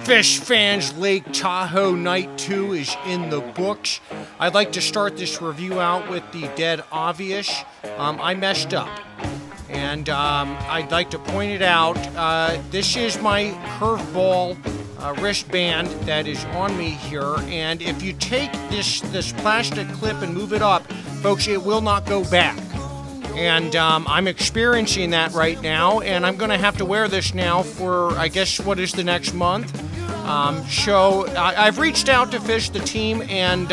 Phish fans, Lake Tahoe Night 2 is in the books. I'd like to start this review out with the dead obvious. I messed up. And I'd like to point it out. This is my curveball wristband that is on me here. And if you take this plastic clip and move it up, folks, it will not go back. And I'm experiencing that right now, and I'm going to have to wear this now for, I guess, what is the next month. So I've reached out to Phish, the team, and,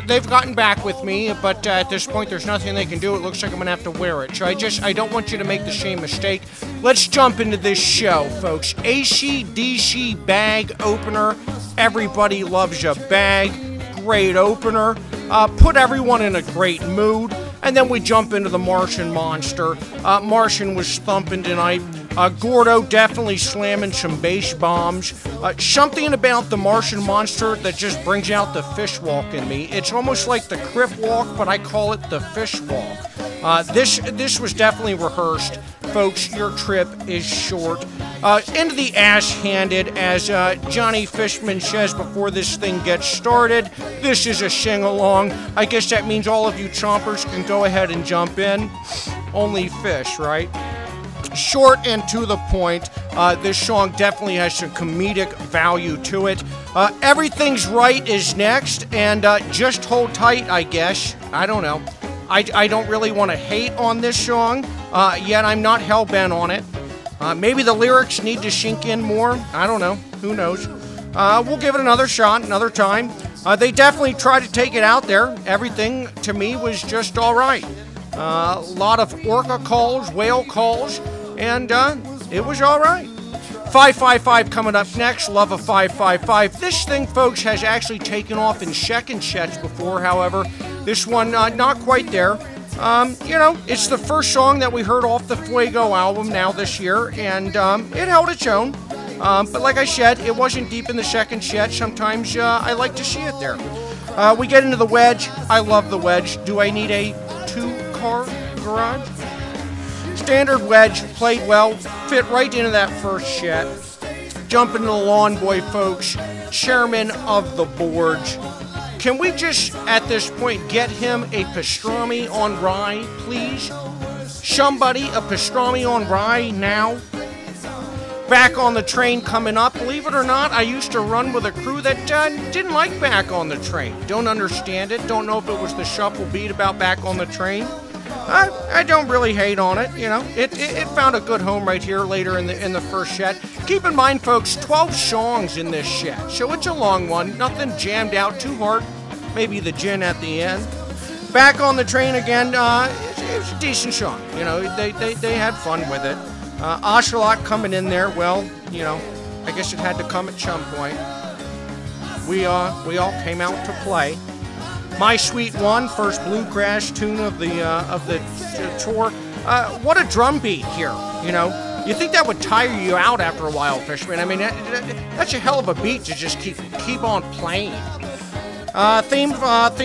they've gotten back with me, but at this point, there's nothing they can do. It looks like I'm going to have to wear it. So I don't want you to make the same mistake. Let's jump into this show, folks. AC/DC bag opener. Everybody loves a bag. Great opener. Put everyone in a great mood. And then we jump into the Martian Monster. Martian was thumping tonight. Gordo definitely slamming some bass bombs. Something about the Martian Monster that just brings out the Phish walk in me. It's almost like the Criff walk, but I call it the Phish walk. This was definitely rehearsed. Folks, your trip is short. Into the ass handed, as Johnny Fishman says before this thing gets started. This is a sing-along. I guess that means all of you chompers can go ahead and jump in. Only Phish, right? Short and to the point. This song definitely has some comedic value to it. Everything's Right is next, and just hold tight, I guess. I don't know. I don't really want to hate on this song, yet I'm not hell-bent on it. Maybe the lyrics need to sink in more. I don't know. Who knows? We'll give it another shot, another time. They definitely tried to take it out there. Everything, to me, was just all right. A lot of orca calls, whale calls, and it was all right. 555 coming up next. Love a 555. This thing, folks, has actually taken off in second sets before. However, this one, not quite there. It's the first song that we heard off the Fuego album now this year, and it held its own. But like I said, it wasn't deep in the second set. Sometimes I like to see it there. We get into the wedge. I love the wedge. Do I need a two-car garage? Standard wedge, played well, fit right into that first set. Jump into the Lawn Boy, folks, chairman of the boards. Can we just, at this point, get him a pastrami on rye, please? Somebody, a pastrami on rye now? Back on the Train coming up. Believe it or not, I used to run with a crew that didn't like Back on the Train. Don't understand it. Don't know if it was the shuffle beat about Back on the Train. I don't really hate on it, It found a good home right here later in the first set. Keep in mind, folks, 12 songs in this set, so it's a long one. Nothing jammed out too hard. Maybe the gin at the end. Back on the Train again. It was a decent song. They had fun with it. Ocelot coming in there. Well, I guess it had to come at some point. We all came out to play. My Sweet One, first bluegrass tune of the tour. What a drum beat here, You think that would tire you out after a while, Fishman? I mean, that's a hell of a beat to just keep on playing. Theme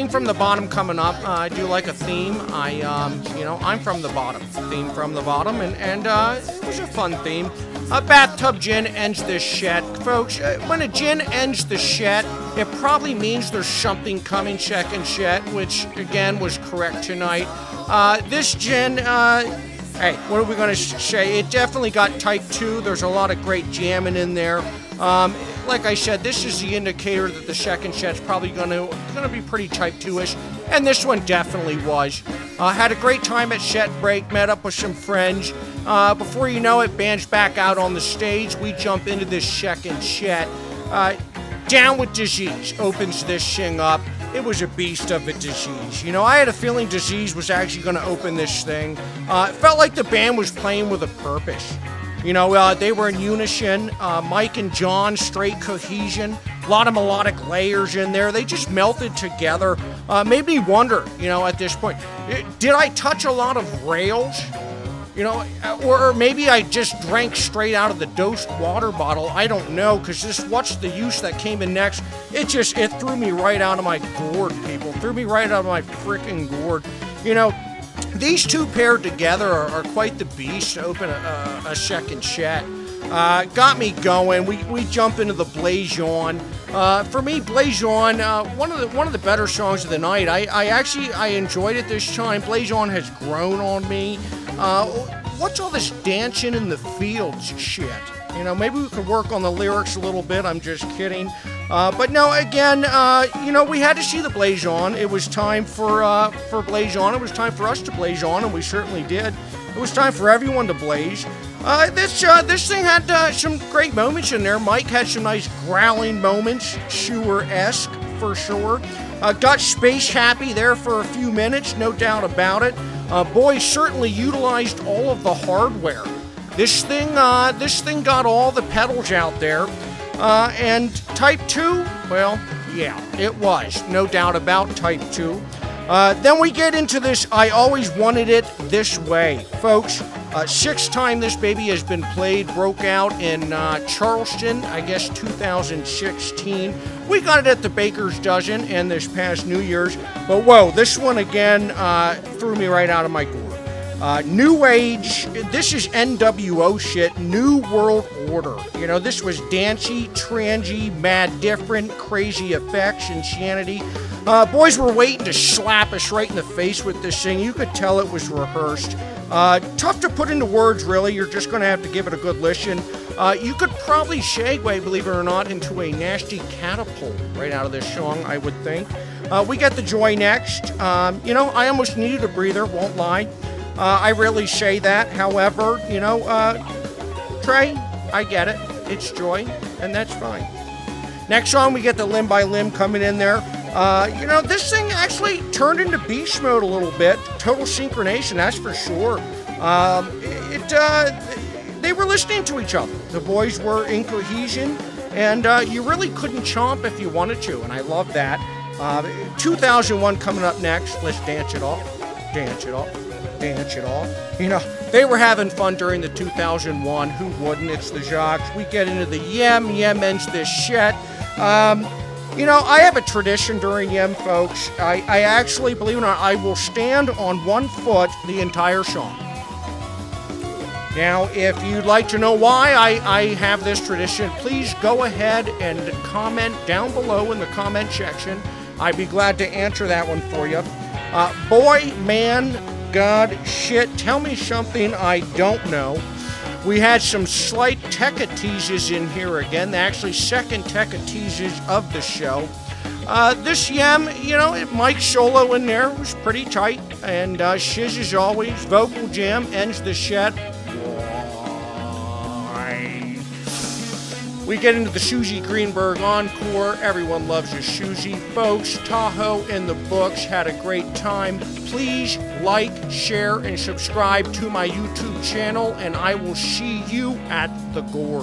from the bottom coming up. I do like a theme. I'm from the bottom. Theme from the bottom, and it was a fun theme. A bathtub gin ends this set. Folks, when a gin ends the set, it probably means there's something coming second set, which, again, was correct tonight. This gin, hey, what are we going to say? It definitely got type 2. There's a lot of great jamming in there. Like I said, this is the indicator that the second set's probably going to be pretty type 2-ish, and this one definitely was. Had a great time at set break, met up with some friends. Before you know it, band's back out on the stage. We jump into this second set. Down with Disease opens this thing up. It was a beast of a Disease. I had a feeling Disease was actually going to open this thing. It felt like the band was playing with a purpose. They were in unison. Mike and John, straight cohesion. A lot of melodic layers in there. They just melted together. Made me wonder, at this point, did I touch a lot of rails? Or maybe I just drank straight out of the dosed water bottle. I don't know, because just watch the use that came in next. It threw me right out of my gourd, people. Threw me right out of my freaking gourd. These two paired together are quite the beast to open a second set. got me going. We jump into the Blaze-On. For me, Blaze-On, one of the better songs of the night. I enjoyed it this time. Blaze-On has grown on me. What's all this dancing in the fields shit? You know, maybe we could work on the lyrics a little bit. I'm just kidding. But no, again, you know, we had to see the Blaze-On. It was time for Blaze-On. It was time for us to blaze on, and we certainly did. It was time for everyone to blaze. This thing had some great moments in there. Mike had some nice growling moments, Schuer-esque for sure. Got space happy there for a few minutes, no doubt about it. Boys certainly utilized all of the hardware. This thing got all the pedals out there. And Type 2, well, yeah, it was, no doubt about Type 2. Then we get into this, I always wanted it this way. Folks, sixth time this baby has been played, broke out in Charleston, I guess 2016. We got it at the Baker's Dozen and this past New Year's. But whoa, this one again threw me right out of my gourd. New Age, this is NWO shit, New World Order. You know, this was dancey, transy, mad different, crazy effects, insanity. Boys were waiting to slap us right in the face with this thing. You could tell it was rehearsed. Tough to put into words, really. You're just going to have to give it a good listen. You could probably segue, believe it or not, into a nasty catapult right out of this song, I would think. We get the Joy next. You know, I almost needed a breather, won't lie. I rarely say that, however, you know, Trey, I get it. It's Joy, and that's fine. Next song, we get the Limb by Limb coming in there. You know, this thing actually turned into beast mode a little bit. Total synchronization, that's for sure. They were listening to each other. The boys were in cohesion, and you really couldn't chomp if you wanted to, and I love that. 2001 coming up next. Let's dance it off. Dance it off. Dance it off. You know, they were having fun during the 2001. Who wouldn't? It's the Jocks. We get into the Yem. Yem ends this shit. You know, I have a tradition during Yem, folks. I actually, believe it or not, I will stand on one foot the entire song. Now, if you'd like to know why I have this tradition, please go ahead and comment down below in the comment section. I'd be glad to answer that one for you. Boy, man, God, shit, tell me something I don't know. We had some slight Techateases in here again, actually second Techateases of the show. This Yem, you know, Mike's solo in there was pretty tight, and Shiz as always, vocal jam ends the set. We get into the Susie Greenberg encore. Everyone loves a Susie. Folks, Tahoe in the books. Had a great time. Please like, share, and subscribe to my YouTube channel, and I will see you at the Gorge.